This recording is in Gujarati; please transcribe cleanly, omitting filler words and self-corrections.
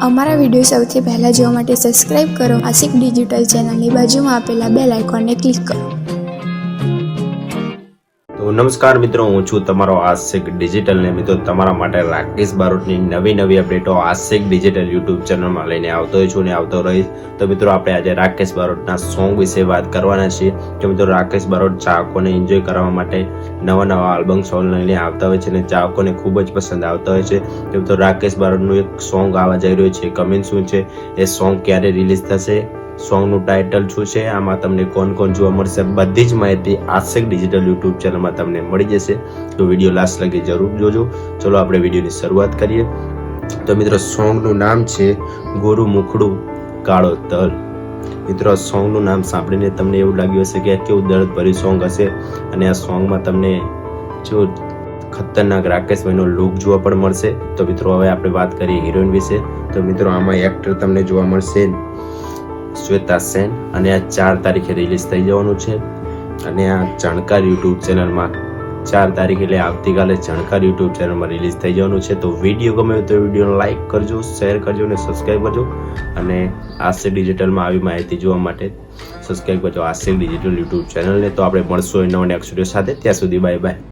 અમારા વિડીયો સૌથી પહેલાં જોવા માટે સબસ્ક્રાઇબ કરો આશિક ડિજિટલ ચેનલની બાજુમાં આપેલા બેલ આઇકોનને ક્લિક કરો। તો નમસ્કાર મિત્રો, હું છું તમારો આશિક ડિજિટલ ને મિત્રો તમારા માટે રાકેશ બારોટની નવી અપડેટો આશિક ડિજિટલ યુટ્યુબ ચેનલમાં લઈને આવતો છું ને આવતો રહીશ। તો મિત્રો આપણે આજે રાકેશ બારોટના સોંગ વિશે વાત કરવાના છીએ। તો મિત્રો રાકેશ બારોટ ચાહકોને એન્જોય કરવા માટે નવા આલ્બમ સોંગ લઈને આવતા હોય છે અને ચાહકોને ખૂબ જ પસંદ આવતા હોય છે। તો મિત્રો રાકેશ બારોટનું એક સોંગ આવવા જઈ રહ્યું છે, કમિંગ શું છે, એ સોંગ ક્યારે રિલીઝ થશે, સોંગનું ટાઇટલ શું છે, આમાં તમને કોણ જોવા મળશે, બધી જ માહિતી આશિક ડિજિટલ યુટ્યુબ ચેનલમાં તમને મળી જશે। તો વિડીયો લાસ્ટ લગી જરૂર જોજો। ચલો આપણે વિડીયોની શરૂઆત કરીએ। તો મિત્રો સોંગનું નામ છે ગોરું મુખડું કાળો તલ। મિત્રો આ સોંગનું નામ સાંભળીને તમને એવું લાગ્યું હશે કે કેવું દર્દભર્યું સોંગ હશે અને આ સોંગમાં તમને જો ખતરનાક રાકેશભાઈનો લુક જોવા પણ મળશે। તો મિત્રો હવે આપણે વાત કરીએ હિરોઈન વિશે। તો મિત્રો આમાં એક્ટર તમને જોવા મળશે શ્વેતા સેન અને આ 4 તારીખે રિલીઝ થઈ જવાનું છે અને આ જાણકાર યુટ્યુબ ચેનલમાં 4 તારીખ એટલે આવતીકાલે જાણકાર યુટ્યુબ ચેનલમાં રિલીઝ થઈ જવાનું છે। તો વિડીયો ગમે તો વિડીયોને લાઈક કરજો, શેર કરજો અને સબસ્ક્રાઈબ કરજો અને આશિક ડિજિટલમાં આવી માહિતી જોવા માટે સબસ્ક્રાઈબ કરજો આશિક ડિજિટલ યુટ્યુબ ચેનલને। તો આપણે મળશું નવા નેક્સ્ટ વિડીયો સાથે, ત્યાં સુધી બાય બાય।